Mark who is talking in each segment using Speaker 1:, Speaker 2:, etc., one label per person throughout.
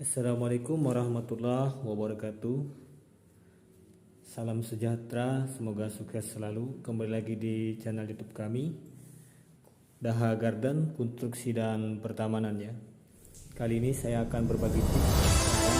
Speaker 1: Assalamualaikum warahmatullahi wabarakatuh. Salam sejahtera, semoga sukses selalu. Kembali lagi di channel YouTube kami, Daha Garden Konstruksi dan Pertamanan ya. Kali ini saya akan berbagi tips tentang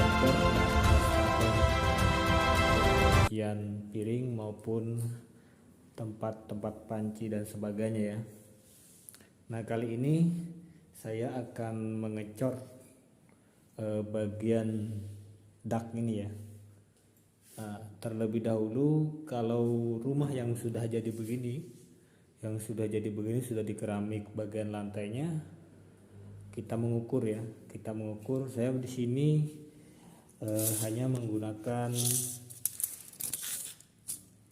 Speaker 1: membuat bagian piring maupun tempat-tempat panci dan sebagainya ya. Nah, kali ini saya akan mengecor bagian dak ini ya. Nah, terlebih dahulu kalau rumah yang sudah jadi begini, sudah di keramik bagian lantainya, kita mengukur ya. Saya di sini hanya menggunakan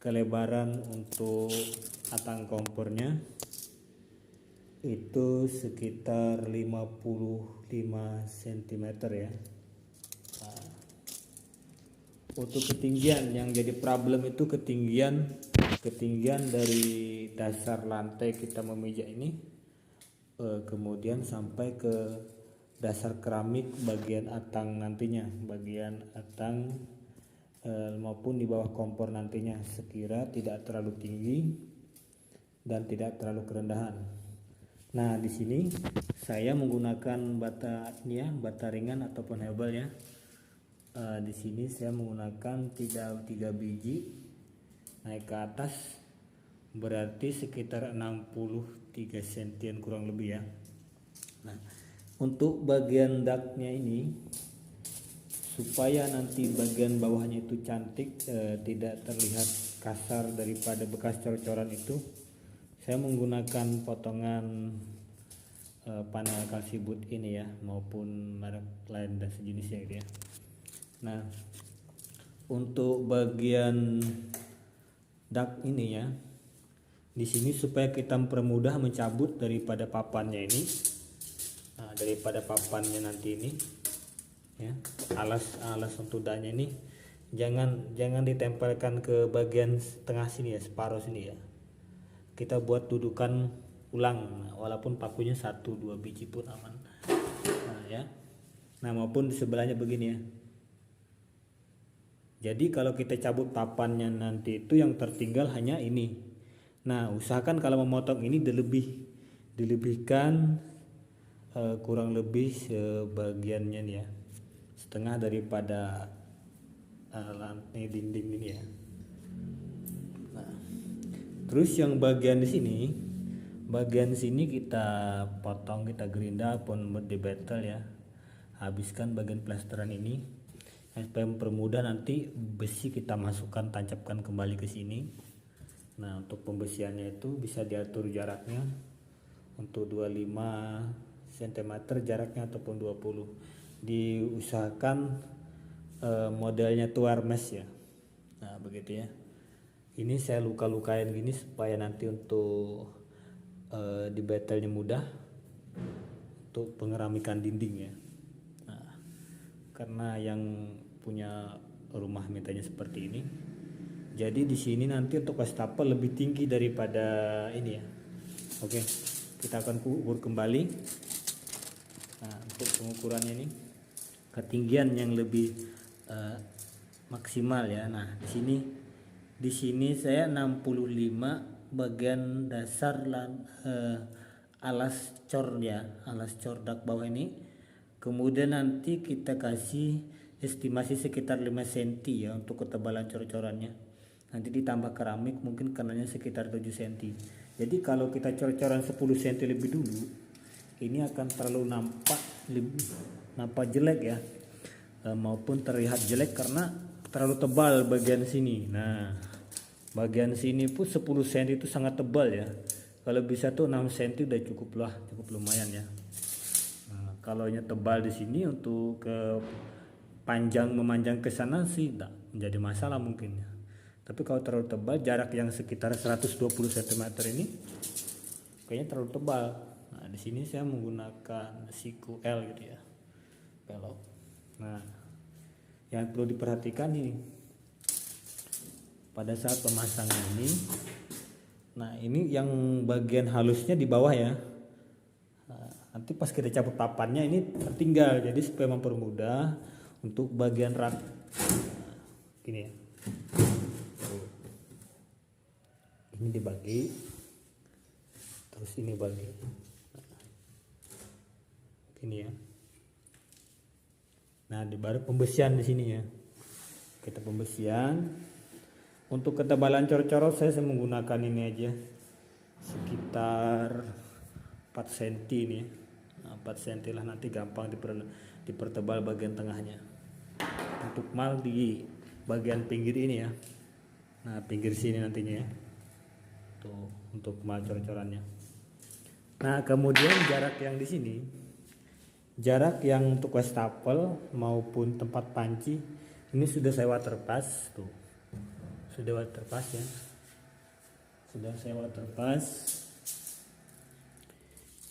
Speaker 1: kelebaran untuk atang kompornya itu sekitar 55 cm ya. Nah, untuk ketinggian yang jadi problem itu ketinggian dari dasar lantai kita memijak ini kemudian sampai ke dasar keramik bagian atang nantinya, bagian atang maupun di bawah kompor nantinya, sekira tidak terlalu tinggi dan tidak terlalu kerendahan. Nah, di sini saya menggunakan bata ini ya, bata ringan ataupun hebel ya. Di sini saya menggunakan 3 biji naik ke atas, berarti sekitar 63 cm kurang lebih ya. Nah, untuk bagian daknya ini supaya nanti bagian bawahnya itu cantik, tidak terlihat kasar daripada bekas cor-coran itu, saya menggunakan potongan panel kalsibut ini ya, maupun merek lain dan sejenisnya gitu ya. Nah, untuk bagian dak ini ya, di sini supaya kita mempermudah mencabut daripada papannya ini, daripada papannya nanti ini ya, alas untuk daknya ini jangan ditempelkan ke bagian tengah sini ya, separuh sini ya. Kita buat dudukan ulang, walaupun pakunya 1-2 biji pun aman. Nah ya, nah maupun di sebelahnya begini ya. Jadi kalau kita cabut papannya nanti itu yang tertinggal hanya ini. Nah, usahakan kalau memotong ini dilebihkan kurang lebih sebagiannya nih ya, setengah daripada lantai dinding ini ya. Terus yang bagian sini kita potong, kita gerinda pun di betel ya. Habiskan bagian plasteran ini supaya mempermudah nanti besi kita masukkan, tancapkan kembali ke sini. Nah, untuk pembesiannya itu bisa diatur jaraknya untuk 25 cm jaraknya ataupun 20. Diusahakan modelnya tuar mesh ya. Nah, begitu ya. Ini saya luka-lukain gini supaya nanti untuk di betelnya mudah untuk pengeramikan dinding ya. Nah, karena yang punya rumah mintanya seperti ini, jadi di sini nanti untuk wastafel lebih tinggi daripada ini ya. Oke, kita akan ukur kembali. Nah, untuk pengukurannya ini ketinggian yang lebih maksimal ya. Nah, di sini saya 65 bagian dasar alas cor ya, alas cor dak bawah ini. Kemudian nanti kita kasih estimasi sekitar 5 cm ya untuk ketebalan cor-corannya. Nanti ditambah keramik mungkin kanalnya sekitar 7 cm. Jadi kalau kita cor-coran 10 cm lebih dulu, ini akan terlalu nampak jelek ya, maupun terlihat jelek karena terlalu tebal bagian sini. Nah, bagian sini pun 10 cm itu sangat tebal ya. Kalau bisa tuh 6 cm udah cukup lumayan ya. Nah, kalau tebal di sini untuk ke memanjang ke sana sih tidak menjadi masalah mungkin ya. Tapi kalau terlalu tebal, jarak yang sekitar 120 cm ini kayaknya terlalu tebal. Nah, di sini saya menggunakan siku L gitu ya, pelok. Nah, yang perlu diperhatikan ini pada saat pemasangan ini, nah ini yang bagian halusnya di bawah ya. nanti pas kita cabut papannya ini tertinggal, jadi supaya mempermudah untuk bagian rak gini ya. Ini dibagi, terus ini bagi ini ya. Nah, di baru pembesian di sini ya. Kita pembesian. Untuk ketebalan cor-corot saya menggunakan ini aja. Sekitar 4 cm ini ya. Nah, 4 cm lah, nanti gampang dipertebal bagian tengahnya. Untuk mal di bagian pinggir ini ya. Nah, pinggir sini nantinya ya. Tuh, untuk mal cor-corannya. Nah, kemudian jarak yang di sini, jarak yang untuk wastafel maupun tempat panci ini sudah saya waterpass tuh, sudah waterpass ya, sudah saya waterpass.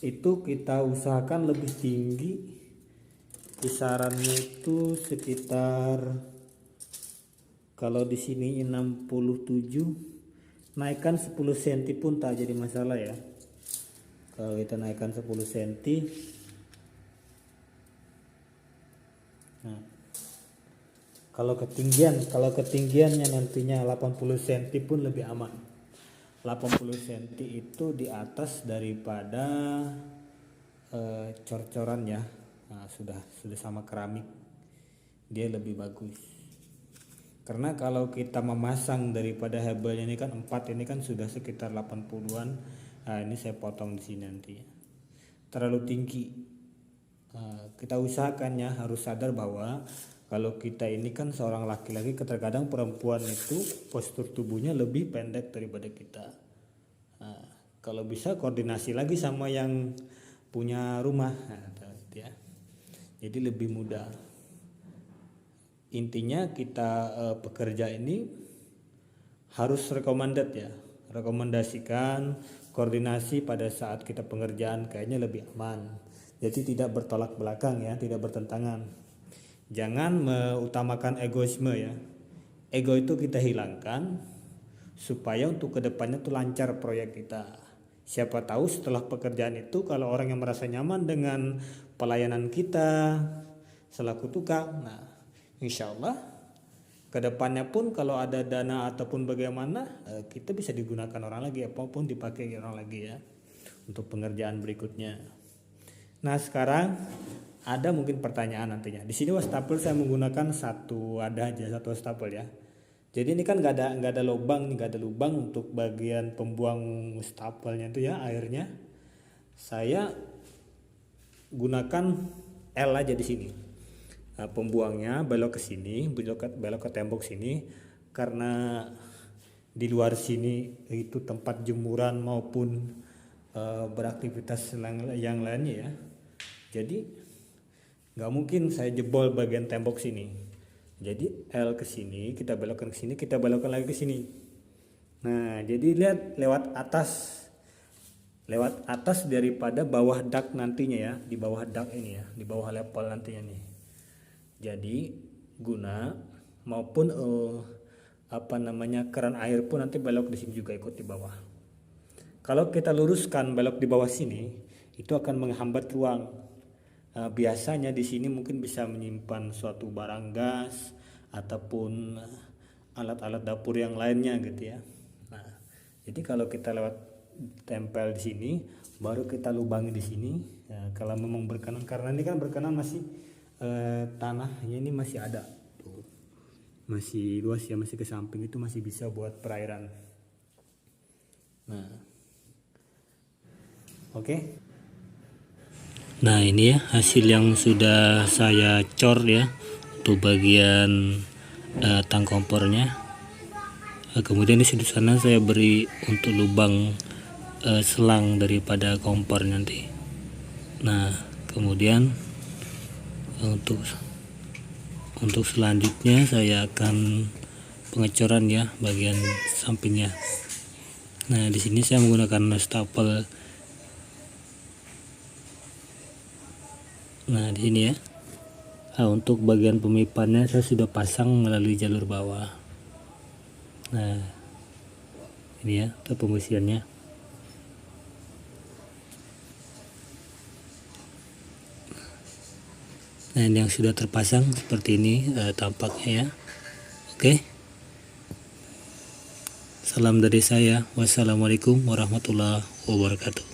Speaker 1: Itu kita usahakan lebih tinggi, kisarannya itu sekitar, kalau di sini 67, naikkan 10 cm pun tak jadi masalah ya. Kalau kita naikkan 10 cm. Nah, kalau ketinggiannya nantinya 80 cm pun lebih aman. 80 cm itu di atas daripada cor-coran ya. Nah, sudah sama keramik, dia lebih bagus. Karena kalau kita memasang daripada hebelnya ini kan 4, ini kan sudah sekitar 80-an. Nah, ini saya potong di sini nanti. Terlalu tinggi. Kita usahakan ya, harus sadar bahwa kalau kita ini kan seorang laki-laki, terkadang perempuan itu postur tubuhnya lebih pendek daripada kita. Kalau bisa koordinasi lagi sama yang punya rumah, ya. Jadi lebih mudah. Intinya kita pekerja ini harus recommended ya, rekomendasikan koordinasi pada saat kita pengerjaan, kayaknya lebih aman. Jadi tidak bertolak belakang ya, tidak bertentangan. Jangan mengutamakan egoisme ya. Ego itu kita hilangkan supaya untuk kedepannya tuh lancar proyek kita. Siapa tahu setelah pekerjaan itu kalau orang yang merasa nyaman dengan pelayanan kita selaku tukang, nah insya Allah kedepannya pun kalau ada dana ataupun bagaimana, kita bisa digunakan orang lagi, apapun dipakai orang lagi ya untuk pengerjaan berikutnya. Nah, sekarang ada mungkin pertanyaan nantinya. Di sini wastafel saya menggunakan satu wastafel ya. Jadi ini kan nggak ada lubang untuk bagian pembuang wastafelnya itu ya, airnya. Saya gunakan L aja di sini. Nah, pembuangnya belok ke sini, belok ke tembok sini, karena di luar sini itu tempat jemuran maupun beraktivitas yang lainnya ya. Jadi nggak mungkin saya jebol bagian tembok sini. Jadi L ke sini, kita belokkan ke sini, kita belokkan lagi ke sini. Nah, jadi lihat lewat atas daripada bawah dak nantinya ya, di bawah dak ini ya, di bawah level nantinya nih. Jadi guna maupun keran air pun nanti belok di sini juga ikut di bawah. Kalau kita luruskan belok di bawah sini, itu akan menghambat ruang. Biasanya di sini mungkin bisa menyimpan suatu barang gas ataupun alat-alat dapur yang lainnya gitu ya. Nah, jadi kalau kita lewat tempel di sini, baru kita lubangi di sini. Ya, kalau memang berkenan, karena ini kan berkenan masih tanahnya ini masih ada, tuh. Masih luas ya, masih ke samping itu masih bisa buat perairan. Nah, oke. Nah, ini ya hasil yang sudah saya cor ya untuk bagian tang kompornya. Kemudian di sini sana saya beri untuk lubang selang daripada kompor nanti. Nah, kemudian untuk selanjutnya saya akan pengecoran ya bagian sampingnya. Nah, di sini saya menggunakan wastafel. Nah, di sini ya. Nah, untuk bagian pemipannya saya sudah pasang melalui jalur bawah. Nah, ini ya untuk pembersihannya. Nah, yang sudah terpasang seperti ini tampaknya ya. Oke. Salam dari saya. Wassalamualaikum warahmatullahi wabarakatuh.